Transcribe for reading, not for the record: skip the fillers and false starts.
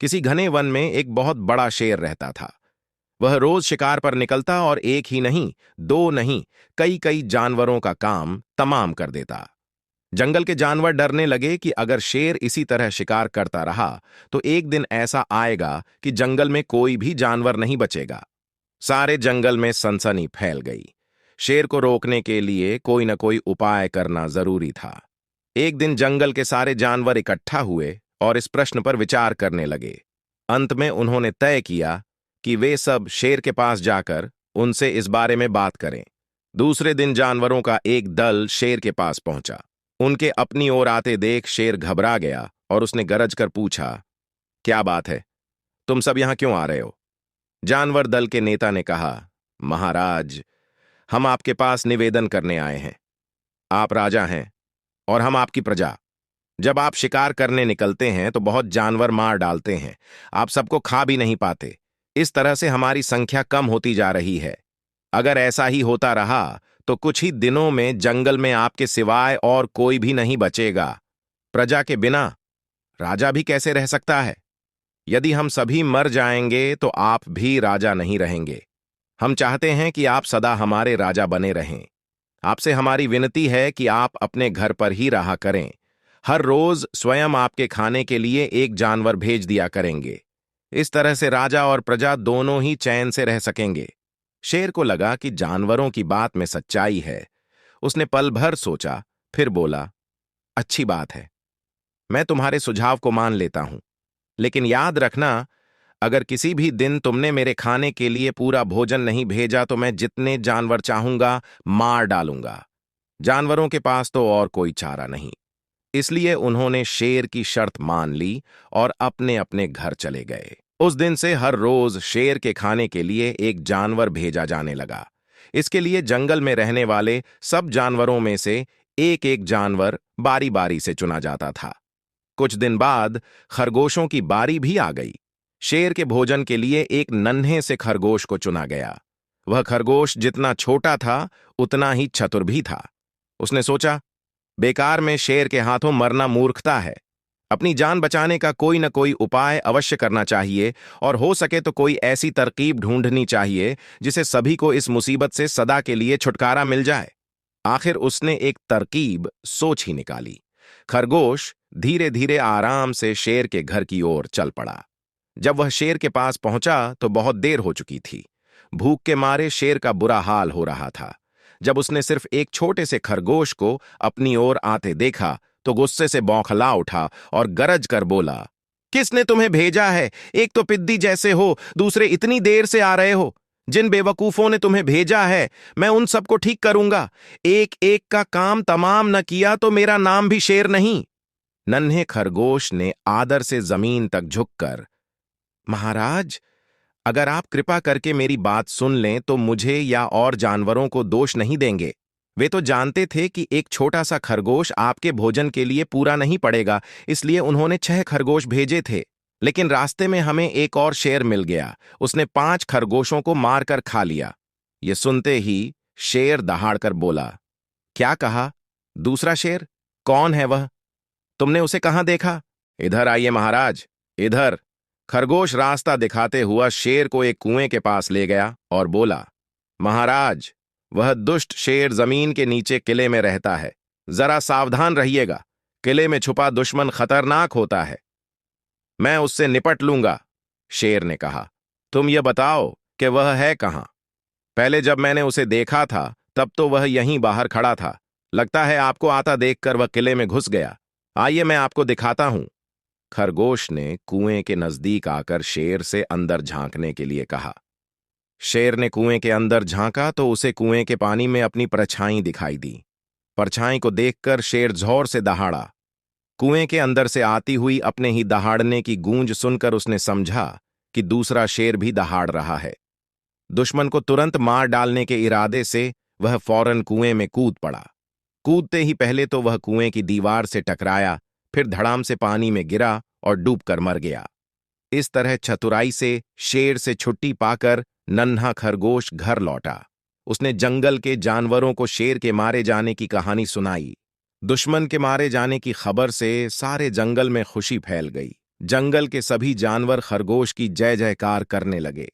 किसी घने वन में एक बहुत बड़ा शेर रहता था। वह रोज शिकार पर निकलता और एक ही नहीं, दो नहीं, कई कई जानवरों का काम तमाम कर देता। जंगल के जानवर डरने लगे कि अगर शेर इसी तरह शिकार करता रहा तो एक दिन ऐसा आएगा कि जंगल में कोई भी जानवर नहीं बचेगा। सारे जंगल में सनसनी फैल गई। शेर को रोकने के लिए कोई न कोई उपाय करना जरूरी था। एक दिन जंगल के सारे जानवर इकट्ठा हुए और इस प्रश्न पर विचार करने लगे। अंत में उन्होंने तय किया कि वे सब शेर के पास जाकर उनसे इस बारे में बात करें। दूसरे दिन जानवरों का एक दल शेर के पास पहुंचा। उनके अपनी ओर आते देख शेर घबरा गया और उसने गरज कर पूछा, क्या बात है? तुम सब यहां क्यों आ रहे हो? जानवर दल के नेता ने कहा, महाराज, हम आपके पास निवेदन करने आए हैं। आप राजा हैं और हम आपकी प्रजा। जब आप शिकार करने निकलते हैं तो बहुत जानवर मार डालते हैं। आप सबको खा भी नहीं पाते। इस तरह से हमारी संख्या कम होती जा रही है। अगर ऐसा ही होता रहा तो कुछ ही दिनों में जंगल में आपके सिवाय और कोई भी नहीं बचेगा। प्रजा के बिना राजा भी कैसे रह सकता है? यदि हम सभी मर जाएंगे तो आप भी राजा नहीं रहेंगे। हम चाहते हैं कि आप सदा हमारे राजा बने रहें। आपसे हमारी विनती है कि आप अपने घर पर ही रहा करें। हर रोज स्वयं आपके खाने के लिए एक जानवर भेज दिया करेंगे। इस तरह से राजा और प्रजा दोनों ही चैन से रह सकेंगे। शेर को लगा कि जानवरों की बात में सच्चाई है। उसने पल भर सोचा, फिर बोला, अच्छी बात है, मैं तुम्हारे सुझाव को मान लेता हूं। लेकिन याद रखना, अगर किसी भी दिन तुमने मेरे खाने के लिए पूरा भोजन नहीं भेजा तो मैं जितने जानवर चाहूंगा मार डालूंगा। जानवरों के पास तो और कोई चारा नहीं। इसलिए उन्होंने शेर की शर्त मान ली और अपने अपने घर चले गए। उस दिन से हर रोज शेर के खाने के लिए एक जानवर भेजा जाने लगा। इसके लिए जंगल में रहने वाले सब जानवरों में से एक एक जानवर बारी बारी से चुना जाता था। कुछ दिन बाद खरगोशों की बारी भी आ गई। शेर के भोजन के लिए एक नन्हे से खरगोश को चुना गया। वह खरगोश जितना छोटा था उतना ही चतुर भी था। उसने सोचा, बेकार में शेर के हाथों मरना मूर्खता है। अपनी जान बचाने का कोई न कोई उपाय अवश्य करना चाहिए और हो सके तो कोई ऐसी तरकीब ढूंढनी चाहिए जिसे सभी को इस मुसीबत से सदा के लिए छुटकारा मिल जाए। आखिर उसने एक तरकीब सोच ही निकाली। खरगोश धीरे धीरे आराम से शेर के घर की ओर चल पड़ा। जब वह शेर के पास पहुंचा तो बहुत देर हो चुकी थी। भूख के मारे शेर का बुरा हाल हो रहा था। जब उसने सिर्फ एक छोटे से खरगोश को अपनी ओर आते देखा तो गुस्से से बौखला उठा और गरज कर बोला, किसने तुम्हें भेजा है? एक तो पिद्दी जैसे हो, दूसरे इतनी देर से आ रहे हो। जिन बेवकूफों ने तुम्हें भेजा है मैं उन सबको ठीक करूंगा। एक एक का काम तमाम न किया तो मेरा नाम भी शेर नहीं। नन्हे खरगोश ने आदर से जमीन तक झुककर, महाराज, अगर आप कृपा करके मेरी बात सुन लें तो मुझे या और जानवरों को दोष नहीं देंगे। वे तो जानते थे कि एक छोटा सा खरगोश आपके भोजन के लिए पूरा नहीं पड़ेगा, इसलिए उन्होंने 6 खरगोश भेजे थे। लेकिन रास्ते में हमें एक और शेर मिल गया। उसने 5 खरगोशों को मारकर खा लिया। ये सुनते ही शेर दहाड़कर बोला, क्या कहा? दूसरा शेर? कौन है वह? तुमने उसे कहां देखा? इधर आइए महाराज, इधर। खरगोश रास्ता दिखाते हुआ शेर को एक कुएं के पास ले गया और बोला, महाराज, वह दुष्ट शेर जमीन के नीचे किले में रहता है। जरा सावधान रहिएगा। किले में छुपा दुश्मन खतरनाक होता है। मैं उससे निपट लूंगा। शेर ने कहा, तुम ये बताओ कि वह है कहां? पहले जब मैंने उसे देखा था तब तो वह यहीं बाहर खड़ा था। लगता है आपको आता देखकर वह किले में घुस गया। आइए मैं आपको दिखाता हूं। खरगोश ने कुएं के नजदीक आकर शेर से अंदर झांकने के लिए कहा। शेर ने कुएं के अंदर झांका तो उसे कुएं के पानी में अपनी परछाई दिखाई दी। परछाई को देखकर शेर जोर से दहाड़ा। कुएं के अंदर से आती हुई अपने ही दहाड़ने की गूंज सुनकर उसने समझा कि दूसरा शेर भी दहाड़ रहा है। दुश्मन को तुरंत मार डालने के इरादे से वह फौरन कुएं में कूद पड़ा। कूदते ही पहले तो वह कुएं की दीवार से टकराया, फिर धड़ाम से पानी में गिरा और डूबकर मर गया। इस तरह चतुराई से शेर से छुट्टी पाकर नन्हा खरगोश घर लौटा। उसने जंगल के जानवरों को शेर के मारे जाने की कहानी सुनाई। दुश्मन के मारे जाने की खबर से सारे जंगल में खुशी फैल गई। जंगल के सभी जानवर खरगोश की जय जयकार करने लगे।